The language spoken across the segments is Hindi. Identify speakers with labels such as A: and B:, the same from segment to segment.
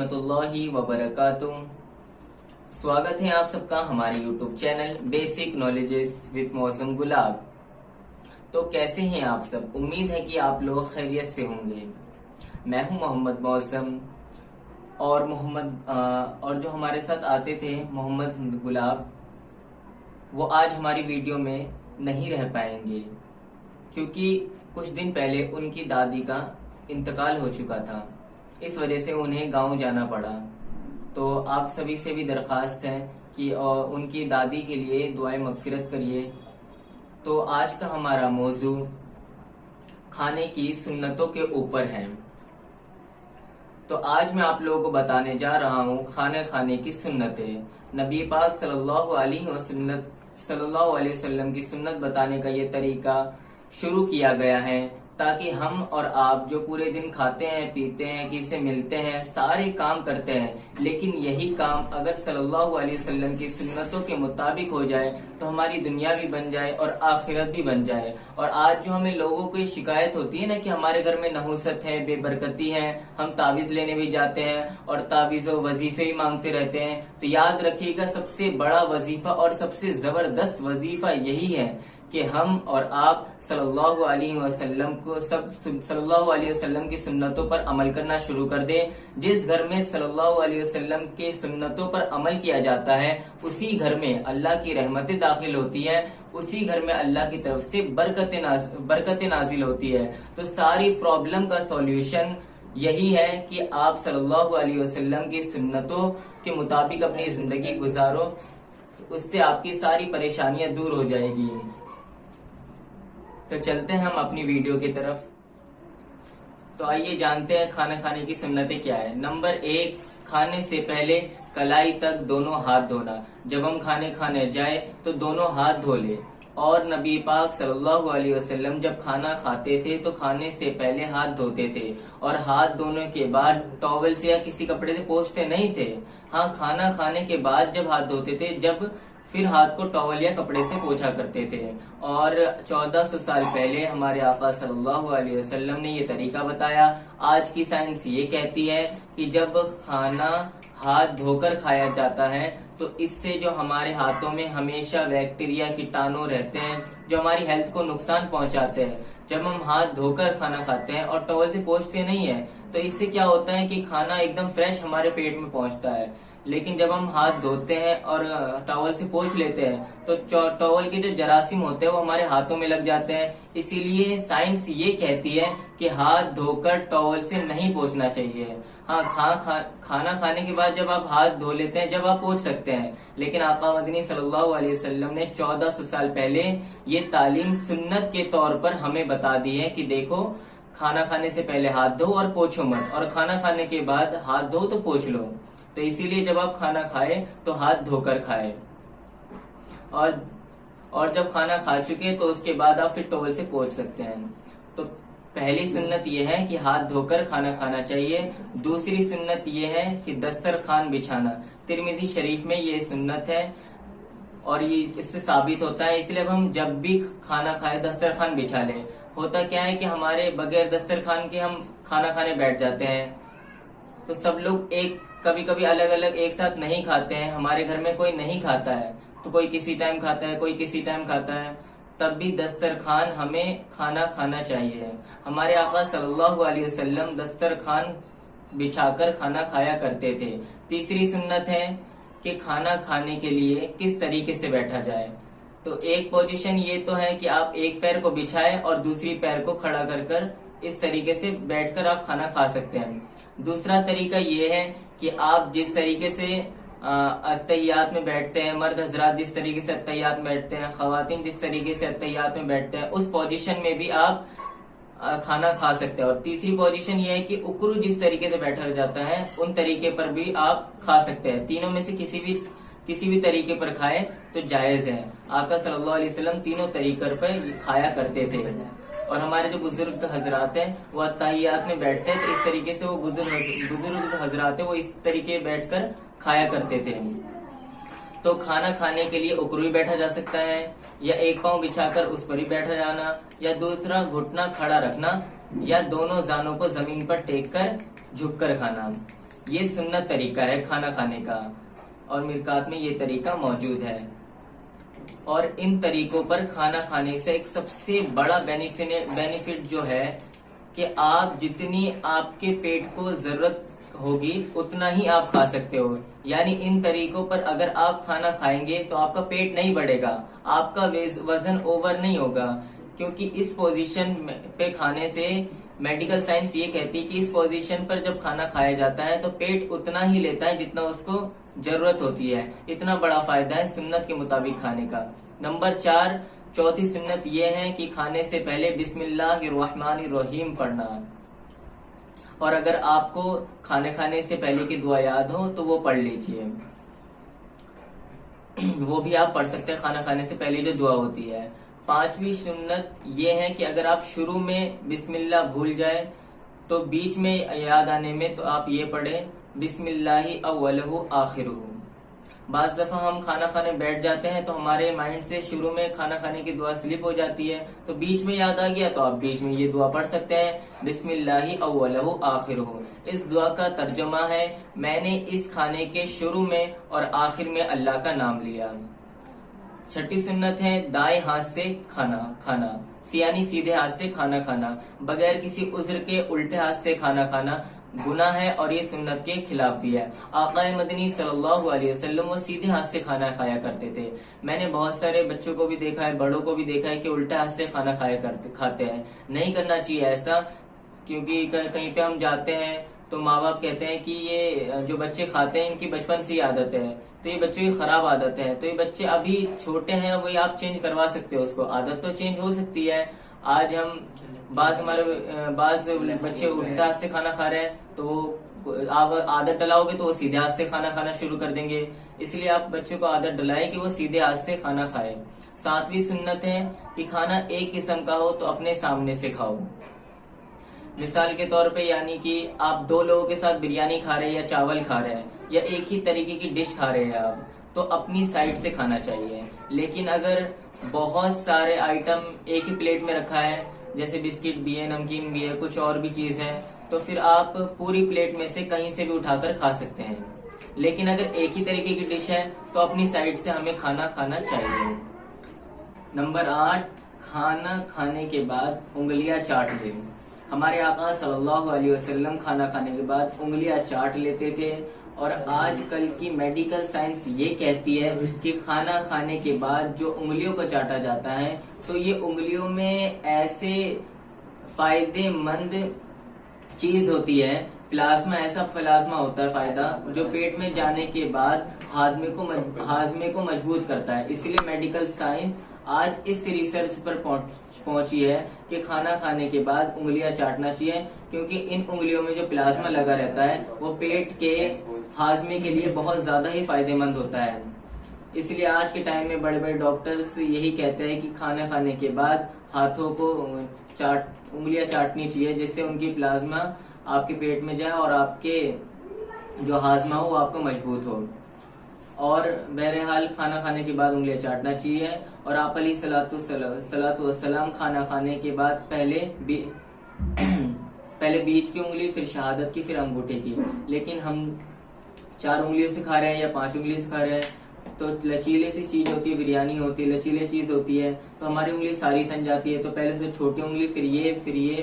A: रहमतुल्लाहि व बरकातुहू। स्वागत है आप सबका हमारे YouTube channel basic knowledges with मौसम गुलाब। तो कैसे हैं आप सब? उम्मीद है कि आप लोग खैरियत से होंगे। मैं हूं मोहम्मद मौसम और जो हमारे साथ आते थे मोहम्मद गुलाब, वो आज हमारी वीडियो में नहीं रह पाएंगे क्योंकि कुछ दिन पहले उनकी दादी का इंतकाल हो चुका था। इस वजह से उन्हें गांव जाना पड़ा। तो आप सभी से भी दरख्वास्त है कि उनकी दादी के लिए दुआए मगफिरत करिए। तो आज का हमारा मौजू खाने की सुन्नतों के ऊपर है। तो आज मैं आप लोगों को बताने जा रहा हूँ खाना खाने की सुन्नतें। नबी पाक सल्लल्लाहु अलैहि वसल्लम की सुन्नत बताने का ये तरीका शुरू किया गया है ताकि हम और आप जो पूरे दिन खाते हैं, पीते हैं, किसी से मिलते हैं, सारे काम करते हैं, लेकिन यही काम अगर सल्लल्लाहु अलैहि वसल्लम की सुन्नतों के मुताबिक हो जाए तो हमारी दुनिया भी बन जाए और आखिरत भी बन जाए। और आज जो हमें लोगों को शिकायत होती है ना कि हमारे घर में नहुसत है, बेबरकती है, हम तावीज लेने भी जाते हैं और तावीज और वजीफे ही मांगते रहते हैं, तो याद रखिएगा सबसे बड़ा वजीफा और सबसे जबरदस्त वजीफा यही है कि हम और आप सल्लल्लाहु अलैहि वसल्लम की सुन्नतों पर अमल करना शुरू कर दें। जिस घर में सल्लल्लाहु अलैहि वसल्लम के सुन्नतों पर अमल किया जाता है उसी घर में अल्लाह की रहमतें दाखिल होती है, उसी घर में अल्लाह की तरफ से बरकतें नाजिल होती है। तो सारी प्रॉब्लम का सॉल्यूशन यही है कि आप सल्लल्लाहु अलैहि वसल्लम की सुन्नतों के मुताबिक अपनी जिंदगी गुजारो, उससे आपकी सारी परेशानियां दूर हो जाएगी। तो चलते हैं हम अपनी वीडियो की तरफ। तो आइए जानते हैं खाना खाने की सुन्नतें क्या है। नंबर 1, खाने से पहले कलाई तक दोनों हाथ धोना। जब हम खाने जाए तो दोनों हाथ धो ले। और नबी पाक सल्लल्लाहु अलैहि वसल्लम जब खाना खाते थे तो खाने से पहले हाथ धोते थे और हाथ धोने के बाद टॉवल से या किसी कपड़े से पोंछते नहीं थे। हाँ, खाना खाने के बाद जब हाथ धोते थे, जब फिर हाथ को टॉवल या कपड़े से पोंछा करते थे। और 1400 साल पहले हमारे आका सल्लल्लाहु अलैहि वसल्लम ने ये तरीका बताया। आज की साइंस ये कहती है कि जब खाना हाथ धोकर खाया जाता है तो इससे जो हमारे हाथों में हमेशा बैक्टीरिया, कीटाणु रहते हैं जो हमारी हेल्थ को नुकसान पहुंचाते हैं। जब हम हाथ धोकर खाना खाते हैं और टॉवल से पोंछते नहीं है तो इससे क्या होता है कि खाना एकदम फ्रेश हमारे पेट में पहुंचता है। लेकिन जब हम हाथ धोते हैं और टॉवल से पोंछ लेते हैं तो टॉवल के जो जरासीम होते हैं वो हमारे हाथों में लग जाते हैं। इसीलिए साइंस ये कहती है कि हाथ धोकर टॉवल से नहीं पोंछना चाहिए। हाँ, खाना खाने के बाद जब आप हाथ धो लेते हैं, जब आप पोंछ सकते हैं, लेकिन आका मदनी सल्लल्लाहु अलैहि वसल्लम ने 1400 साल पहले ये तालीम सुन्नत के तौर पर हमें बता दी है कि देखो, खाना खाने से पहले हाथ धो और पोंछो मत, और खाना खाने के बाद हाथ धो तो पोंछ लो। तो इसीलिए जब आप खाना खाए तो हाथ धोकर खाए, और जब खाना खा चुके तो उसके बाद आप फिर टॉवल से पोंछ सकते हैं। तो पहली सुन्नत ये है कि हाथ धोकर खाना खाना चाहिए। दूसरी सुन्नत ये है कि दस्तरखान बिछाना। तिरमिजी शरीफ में ये सुन्नत है और ये इससे साबित होता है, इसलिए हम जब भी खाना खाए दस्तरखान बिछा लें। होता क्या है कि हमारे बगैर दस्तरखान के हम खाना खाने बैठ जाते हैं, तो सब लोग कभी कभी अलग अलग एक साथ नहीं खाते हैं। हमारे घर में कोई नहीं खाता है तो कोई किसी टाइम खाता है, कोई किसी टाइम खाता है, तब भी दस्तरखान हमें खाना खाना चाहिए। हमारे आका सल्लल्लाहु अलैहि वसल्लम दस्तरखान बिछाकर खाना खाया करते थे। तीसरी सुन्नत है कि खाना खाने के लिए किस तरीके से बैठा जाए। तो एक पोजीशन ये तो है कि आप एक पैर को बिछाए और दूसरी पैर को खड़ा कर इस तरीके से बैठकर आप खाना खा सकते हैं। दूसरा तरीका ये है कि आप जिस तरीके से अत्तहियात में बैठते हैं, मर्द हजरात जिस तरीके से अत्तहियात में बैठते हैं, खवातीन जिस तरीके से अत्तहियात में बैठते हैं, उस पोजीशन में भी आप खाना खा सकते हैं। और तीसरी पोजीशन ये है कि उकरू जिस तरीके से बैठा जाता है उन तरीके पर भी आप खा सकते हैं। तीनों में से किसी भी तरीके पर खाए तो जायज है। आका सल्लल्लाहु अलैहि वसल्लम तीनों तरीकों पर खाया करते थे। और हमारे जो बुजुर्ग हजरात हैं वो अत्तहियात में बैठते हैं, तो इस तरीके से वो बुजुर्ग हजरात है वो इस तरीके बैठकर खाया करते थे। तो खाना खाने के लिए उकरू भी बैठा जा सकता है, या एक पांव बिछाकर उस पर ही बैठा जाना, या दूसरा घुटना खड़ा रखना, या दोनों जानों को जमीन पर टेक कर झुक कर खाना। ये सुन्नत तरीका है खाना खाने का, और मिरकात में ये तरीका मौजूद है। और इन तरीकों पर खाना खाने से एक सबसे बड़ा बेनिफिट जो है कि आप जितनी आपके पेट को जरूरत होगी उतना ही आप खा सकते हो। यानी इन तरीकों पर अगर आप खाना खाएंगे तो आपका पेट नहीं बढ़ेगा, आपका वजन ओवर नहीं होगा, क्योंकि इस पोजीशन पे खाने से मेडिकल साइंस ये कहती है कि इस पोजीशन पर जब खाना खाया जाता है तो पेट उतना ही लेता है जितना उसको जरूरत होती है। इतना बड़ा फायदा है सुन्नत के मुताबिक खाने का। नंबर 4, चौथी सुन्नत ये है कि खाने से पहले बिस्मिल्लाहिर्रहमानिर्रहीम पढ़ना। और अगर आपको खाने से पहले की दुआ याद हो तो वो पढ़ लीजिए, वो भी आप पढ़ सकते हैं खाना खाने से पहले जो दुआ होती है। 5वीं सुन्नत ये है कि अगर आप शुरू में बिस्मिल्लाह भूल जाए तो बीच में याद आने में तो आप ये पढ़े बिस्मिल्लाहि अव्वलहु आखिरुहु। बाज़ दफा हम खाना खाने बैठ जाते हैं तो हमारे माइंड से शुरू में खाना खाने की दुआ स्लिप हो जाती है, तो बीच में याद आ गया तो आप बीच में ये दुआ पढ़ सकते हैं बिस्मिल्लाहि अव्वलहु आखिरुहु। इस दुआ का तर्जुमा है मैंने इस खाने के शुरू में और आखिर में अल्लाह का नाम लिया। 6ठी सुन्नत है दाएं हाथ से खाना, यानी सीधे हाथ से खाना खाना, बगैर किसी उज्र के उल्टे हाथ से खाना खाना गुनाह है और ये सुन्नत के खिलाफ भी है। आका मदनी सल्लल्लाहु अलैहि वसल्लम वो सीधे हाथ से खाना खाया करते थे। मैंने बहुत सारे बच्चों को भी देखा है, बड़ों को भी देखा है कि उल्टे हाथ से खाना खाते हैं। नहीं करना चाहिए ऐसा, क्योंकि कहीं पे हम जाते हैं तो माँ बाप कहते हैं कि ये जो बच्चे खाते हैं इनकी बचपन से ही आदत है, तो ये बच्चों की खराब आदत है। तो ये बच्चे अभी छोटे हैं, वही आप चेंज करवा सकते हो उसको, आदत तो चेंज हो सकती है। आज हम बाज बच्चे उल्टा हाथ से खाना खा रहे हैं तो वो आप आदत डलाओगे तो वो सीधे हाथ से खाना खाना शुरू कर देंगे। इसलिए आप बच्चों को आदत डलाए कि वो सीधे हाथ से खाना खाए। 7वीं सुन्नत है कि खाना एक किस्म का हो तो अपने सामने से खाओ। मिसाल के तौर पे यानी कि आप 2 लोगों के साथ बिरयानी खा रहे हैं या चावल खा रहे हैं या एक ही तरीके की डिश खा रहे हैं आप, तो अपनी साइड से खाना चाहिए। लेकिन अगर बहुत सारे आइटम एक ही प्लेट में रखा है, जैसे बिस्किट भी है, नमकीन भी है, कुछ और भी चीज है, तो फिर आप पूरी प्लेट में से कहीं से भी उठाकर खा सकते हैं। लेकिन अगर एक ही तरीके की डिश है तो अपनी साइड से हमें खाना खाना चाहिए। नंबर 8, खाना खाने के बाद उंगलियां चाट ले। हमारे आका सल्लल्लाहु अलैहि वसल्लम खाना खाने के बाद उंगलियां चाट लेते थे, और आजकल की मेडिकल साइंस ये कहती है कि खाना खाने के बाद जो उंगलियों को चाटा जाता है तो ये उंगलियों में ऐसे फायदेमंद चीज होती है, प्लाज्मा, ऐसा प्लाज्मा होता है फायदा जो पेट में जाने के बाद हाजमे को मजबूत करता है। इसलिए मेडिकल साइंस आज इस रिसर्च पर पहुंची है कि खाना खाने के बाद उंगलियां चाटना चाहिए, क्योंकि इन उंगलियों में जो प्लाज्मा लगा रहता है वो पेट के हाजमे के लिए बहुत ज्यादा ही फायदेमंद होता है। इसलिए आज के टाइम में बड़े बड़े डॉक्टर्स यही कहते हैं कि खाना खाने के बाद हाथों को उंगलियां चाटनी चाहिए, जिससे उनकी प्लाज्मा आपके पेट में जाए और आपके जो हाजमा हो वो आपको मजबूत हो। और बहरहाल खाना खाने के बाद उंगलियां चाटना चाहिए। और आप अलैहिस्सलातु वस्सलाम खाना खाने के बाद पहले बीच की उंगली, फिर शहादत की, फिर अंगूठे की। लेकिन हम 4 उंगलियों से खा रहे हैं या 5 उंगलियों से खा रहे हैं, तो लचीले सी चीज होती है, बिरयानी होती है, लचीले चीज होती है, तो हमारी उंगली सारी सन जाती है। तो पहले से छोटी उंगली, फिर ये,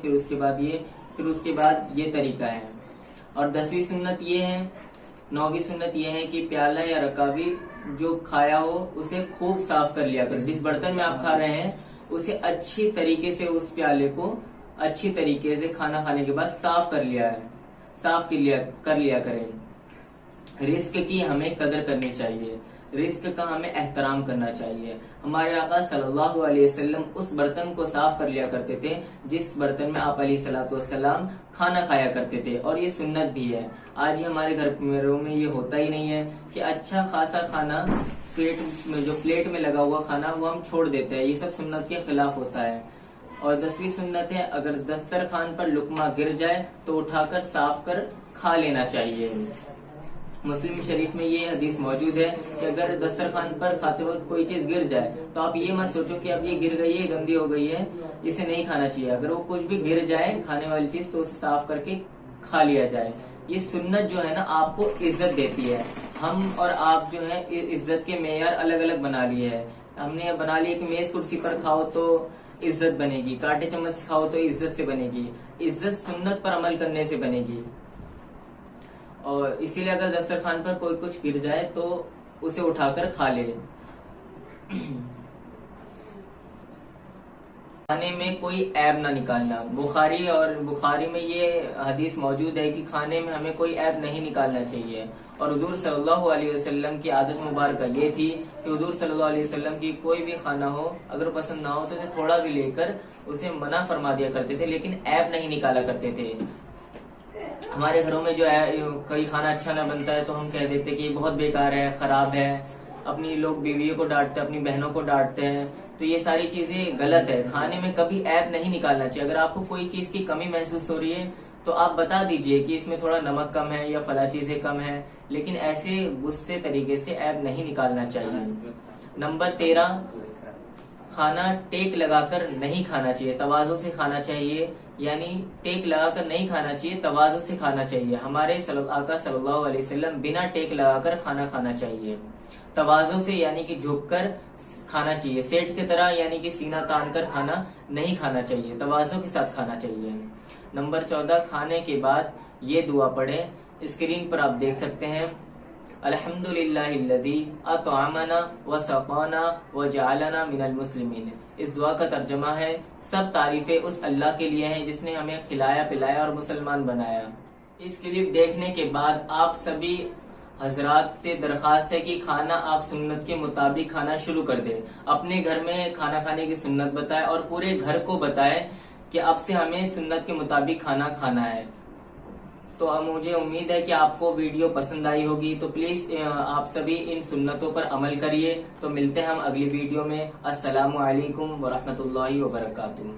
A: फिर उसके बाद ये, फिर उसके बाद ये तरीका है। और 10वीं सुन्नत ये है, 9वीं सुन्नत ये है कि प्याला या रकाबी जो खाया हो उसे खूब साफ कर लिया कर। जिस बर्तन में आप खा रहे हैं उसे अच्छी तरीके से, उस प्याले को अच्छी तरीके से खाना खाने के बाद साफ कर लिया करें। रिस्क की हमें कदर करनी चाहिए, रिस्क का हमें एहतराम करना चाहिए। हमारे आका सल्लल्लाहु अलैहि वसल्लम उस बर्तन को साफ कर लिया करते थे जिस बर्तन में आप अलैहिस्सलातु वस्सलाम खाना खाया करते थे, और ये सुन्नत भी है। आज ही हमारे घरों में ये होता ही नहीं है कि अच्छा खासा खाना प्लेट में लगा हुआ खाना वो हम छोड़ देते हैं। ये सब सुन्नत के खिलाफ होता है। और 10वीं सुन्नत है, अगर दस्तरखान पर लुकमा गिर जाए तो उठाकर साफ कर खा लेना चाहिए। मुस्लिम शरीफ में ये हदीस मौजूद है कि अगर दस्तरखान पर खाते वक्त कोई चीज गिर जाए तो आप ये मत सोचो कि अब ये गिर गई है, गंदी हो गई है, इसे नहीं खाना चाहिए। अगर वो कुछ भी गिर जाए खाने वाली चीज तो उसे साफ करके खा लिया जाए। ये सुन्नत जो है ना आपको इज्जत देती है। हम और आप जो है इज्जत के मेयार अलग अलग बना लिए है। हमने बना लिया कि मेज कुर्सी पर खाओ तो इज्जत बनेगी, कांटे चम्मच से खाओ तो इज्जत से बनेगी। इज्जत सुन्नत पर अमल करने से बनेगी। और इसीलिए अगर दस्तरखान पर कोई कुछ गिर जाए तो उसे उठाकर खा ले। खाने में कोई ऐब ना निकालना। बुखारी में ये हदीस मौजूद है कि खाने में हमें कोई ऐब नहीं निकालना चाहिए। और हुजूर सल्लल्लाहु अलैहि वसल्लम की आदत मुबारक ये थी कि हुजूर सल्लल्लाहु अलैहि वसल्लम की कोई भी खाना हो, अगर पसंद ना हो तो थोड़ा भी लेकर उसे मना फरमा दिया करते थे, लेकिन ऐब नहीं निकाला करते थे। हमारे घरों में जो है कई खाना अच्छा ना बनता है तो हम कह देते कि बहुत बेकार है, खराब है। अपनी लोग बीवियों को डांटते हैं, अपनी बहनों को डांटते हैं। तो ये सारी चीजें गलत है। खाने में कभी ऐब नहीं निकालना चाहिए। अगर आपको कोई चीज की कमी महसूस हो रही है तो आप बता दीजिए कि इसमें थोड़ा नमक कम है या फला चीजें कम है, लेकिन ऐसे गुस्से तरीके से ऐब नहीं निकालना चाहिए। नंबर 13, खाना टेक लगाकर नहीं खाना चाहिए, तवाज़ु से खाना चाहिए। यानी टेक लगाकर नहीं खाना चाहिए, तवाज़ु से खाना चाहिए। हमारे आका सल्लल्लाहु अलैहि वसल्लम बिना टेक लगाकर खाना खाना चाहिए। तवाज़ु से यानी कि झुककर खाना चाहिए। सेठ की तरह यानी कि सीना तान कर खाना नहीं खाना चाहिए, तवाज़ु के साथ खाना चाहिए। नंबर 14, खाने के बाद ये दुआ पढ़े। स्क्रीन पर आप देख सकते हैं, अल्हम्दुलिल्लाहिल्लज़ी अतअमना व सक़ाना व जअलना मिनल मुस्लिमीन। इस दुआ का तर्जुमा है, सब तारीफें उस अल्लाह के लिए हैं जिसने हमें खिलाया पिलाया और मुसलमान बनाया। इस क्लिप देखने के बाद आप सभी हजरात से दरखास्त है कि खाना आप सुन्नत के मुताबिक खाना शुरू कर दें। अपने घर में खाना खाने की सुन्नत बताएं और पूरे घर को बताएं कि अब से हमें सुन्नत के मुताबिक खाना खाना है। तो अब मुझे उम्मीद है कि आपको वीडियो पसंद आई होगी। तो प्लीज आप सभी इन सुन्नतों पर अमल करिए। तो मिलते हैं हम अगली वीडियो में। अस्सलामु अलैकुम व रहमतुल्लाहि व बरकातुहू।